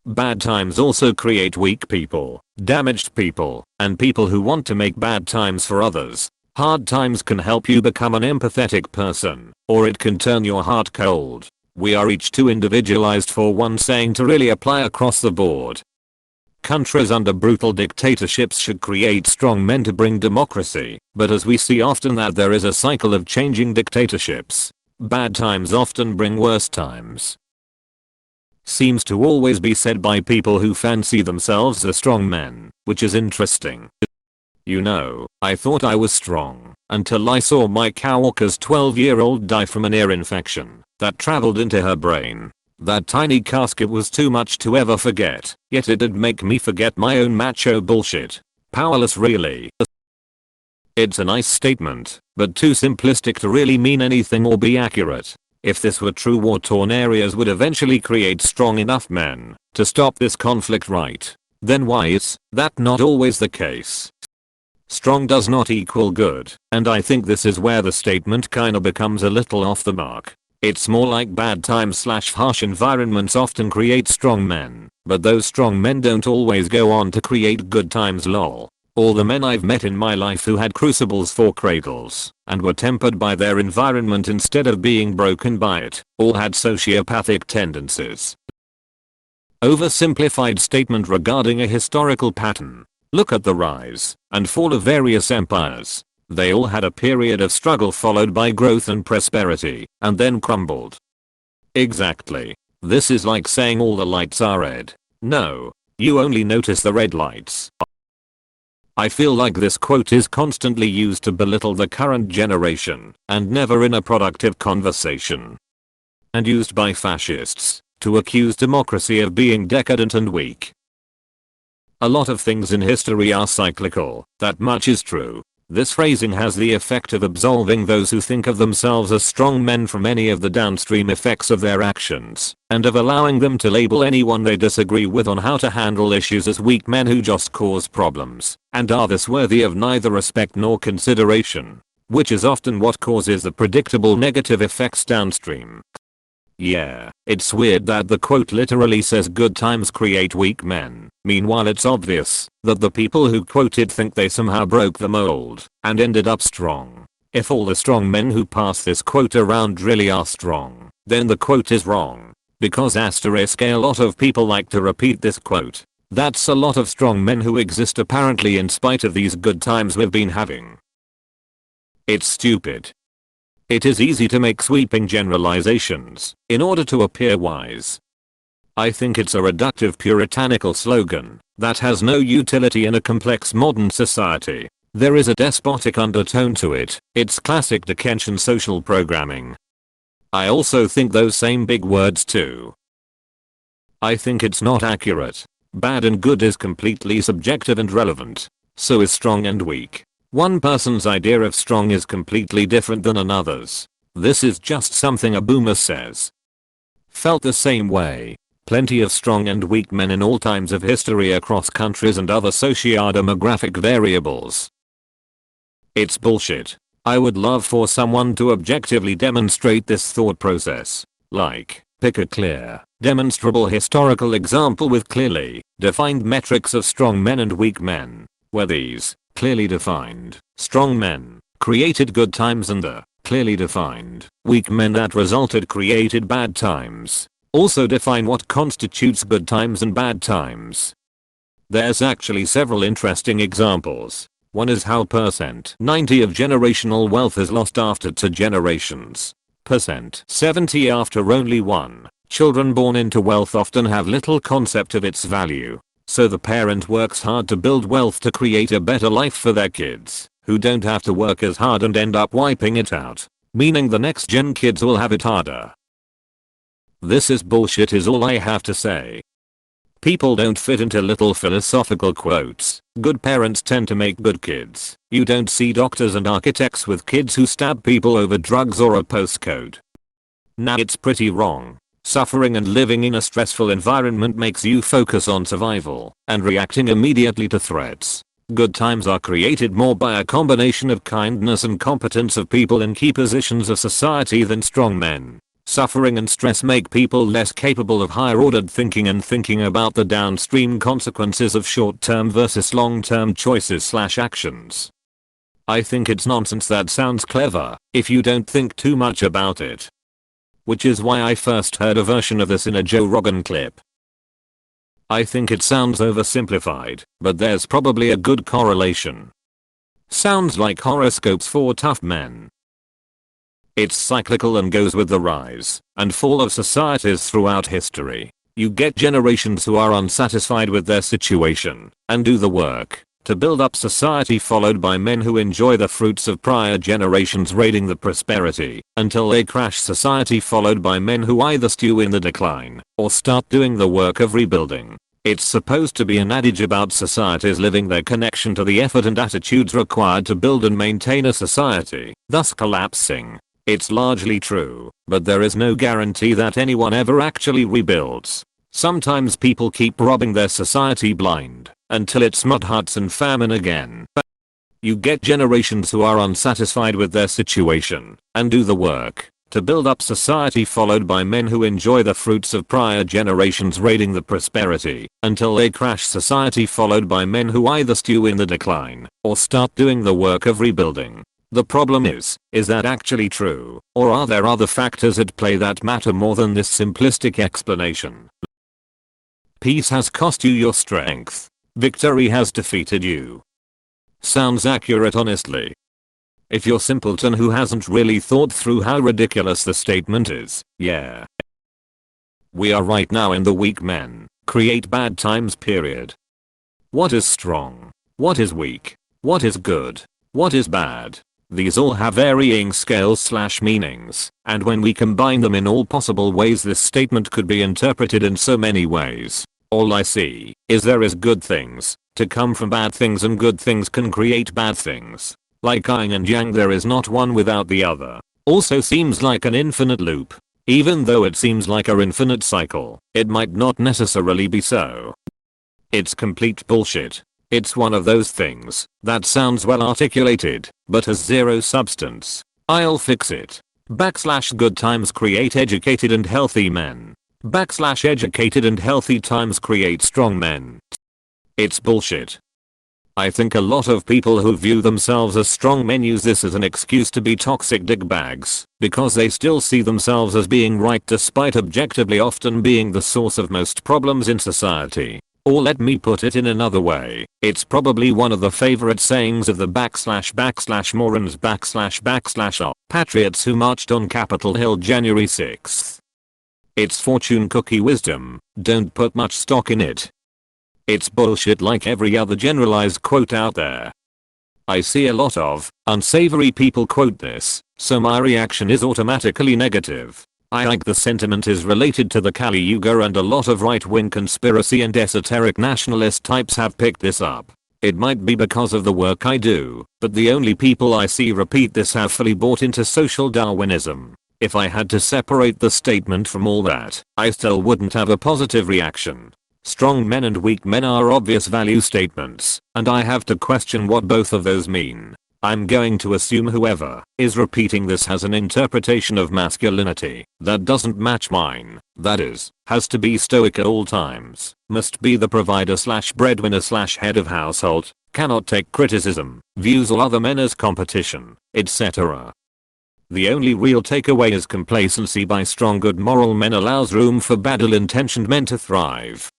Bad times also create weak people, damaged people, and people who want to make bad times for others. Hard times can help you become an empathetic person, or it can turn your heart cold. We are each too individualized for one saying to really apply across the board. Countries under brutal dictatorships should create strong men to bring democracy, but as we see often that there is a cycle of changing dictatorships. Bad times often bring worse times. Seems to always be said by people who fancy themselves as strong men, which is interesting. You know, I thought I was strong until I saw my coworker's 12-year-old die from an ear infection that traveled into her brain. That tiny casket was too much to ever forget, yet it did make me forget my own macho bullshit. Powerless really. It's a nice statement, but too simplistic to really mean anything or be accurate. If this were true, war-torn areas would eventually create strong enough men to stop this conflict, right? Then why is that not always the case? Strong does not equal good, and I think this is where the statement kinda becomes a little off the mark. It's more like bad times / harsh environments often create strong men, but those strong men don't always go on to create good times, lol. All the men I've met in my life who had crucibles for cradles and were tempered by their environment instead of being broken by it, all had sociopathic tendencies. Oversimplified statement regarding a historical pattern. Look at the rise and fall of various empires. They all had a period of struggle followed by growth and prosperity, and then crumbled. Exactly. This is like saying all the lights are red. No, you only notice the red lights. I feel like this quote is constantly used to belittle the current generation, and never in a productive conversation. And used by fascists to accuse democracy of being decadent and weak. A lot of things in history are cyclical, that much is true. This phrasing has the effect of absolving those who think of themselves as strong men from any of the downstream effects of their actions, and of allowing them to label anyone they disagree with on how to handle issues as weak men who just cause problems, and are thus worthy of neither respect nor consideration, which is often what causes the predictable negative effects downstream. Yeah, it's weird that the quote literally says good times create weak men. Meanwhile it's obvious that the people who quoted think they somehow broke the mold and ended up strong. If all the strong men who pass this quote around really are strong, then the quote is wrong. Because a lot of people like to repeat this quote. That's a lot of strong men who exist apparently in spite of these good times we've been having. It's stupid. It is easy to make sweeping generalizations in order to appear wise. I think it's a reductive puritanical slogan that has no utility in a complex modern society. There is a despotic undertone to it. It's classic Dickensian social programming. I also think those same big words too. I think it's not accurate. Bad and good is completely subjective and relevant. So is strong and weak. One person's idea of strong is completely different than another's. This is just something a boomer says. Felt the same way. Plenty of strong and weak men in all times of history across countries and other socio-demographic variables. It's bullshit. I would love for someone to objectively demonstrate this thought process. Like, pick a clear, demonstrable historical example with clearly defined metrics of strong men and weak men, where these clearly defined strong men created good times and the clearly defined weak men that resulted created bad times. Also define what constitutes good times and bad times. There's actually several interesting examples. One is how %90 of generational wealth is lost after 2 generations. %70 after only 1. Children born into wealth often have little concept of its value. So the parent works hard to build wealth to create a better life for their kids, who don't have to work as hard and end up wiping it out. Meaning the next gen kids will have it harder. This is bullshit is all I have to say. People don't fit into little philosophical quotes. Good parents tend to make good kids. You don't see doctors and architects with kids who stab people over drugs or a postcode. Now it's pretty wrong. Suffering and living in a stressful environment makes you focus on survival and reacting immediately to threats. Good times are created more by a combination of kindness and competence of people in key positions of society than strong men. Suffering and stress make people less capable of higher ordered thinking and thinking about the downstream consequences of short-term versus long-term choices/actions. I think it's nonsense that sounds clever if you don't think too much about it. Which is why I first heard a version of this in a Joe Rogan clip. I think it sounds oversimplified, but there's probably a good correlation. Sounds like horoscopes for tough men. It's cyclical and goes with the rise and fall of societies throughout history. You get generations who are unsatisfied with their situation and do the work to build up society, followed by men who enjoy the fruits of prior generations raiding the prosperity until they crash society, followed by men who either stew in the decline or start doing the work of rebuilding. It's supposed to be an adage about societies living their connection to the effort and attitudes required to build and maintain a society, thus collapsing. It's largely true, but there is no guarantee that anyone ever actually rebuilds. Sometimes people keep robbing their society blind until it's mud huts and famine again. You get generations who are unsatisfied with their situation and do the work to build up society, followed by men who enjoy the fruits of prior generations raiding the prosperity until they crash society, followed by men who either stew in the decline or start doing the work of rebuilding. The problem is that actually true, or are there other factors at play that matter more than this simplistic explanation? Peace has cost you your strength. Victory has defeated you. Sounds accurate, honestly. If you're simpleton who hasn't really thought through how ridiculous the statement is, yeah. We are right now in the weak men create bad times period. What is strong? What is weak? What is good? What is bad? These all have varying scales/meanings, and when we combine them in all possible ways, this statement could be interpreted in so many ways. All I see is there is good things to come from bad things, and good things can create bad things. Like yin and yang, there is not one without the other. Also seems like an infinite loop. Even though it seems like an infinite cycle, it might not necessarily be so. It's complete bullshit. It's one of those things that sounds well articulated, but has zero substance. I'll fix it. Good times create educated and healthy men. Educated and healthy times create strong men. It's bullshit. I think a lot of people who view themselves as strong men use this as an excuse to be toxic dickbags, because they still see themselves as being right despite objectively often being the source of most problems in society. Or let me put it in another way, it's probably one of the favorite sayings of the //morons patriots who marched on Capitol Hill January 6th. It's fortune cookie wisdom, don't put much stock in it. It's bullshit like every other generalized quote out there. I see a lot of unsavory people quote this, so my reaction is automatically negative. I think the sentiment is related to the Kali Yuga, and a lot of right-wing conspiracy and esoteric nationalist types have picked this up. It might be because of the work I do, but the only people I see repeat this have fully bought into social Darwinism. If I had to separate the statement from all that, I still wouldn't have a positive reaction. Strong men and weak men are obvious value statements, and I have to question what both of those mean. I'm going to assume whoever is repeating this has an interpretation of masculinity that doesn't match mine. That is, has to be stoic at all times, must be the provider/breadwinner/head of household, cannot take criticism, views all other men as competition, etc. The only real takeaway is complacency by strong good moral men allows room for bad ill-intentioned men to thrive.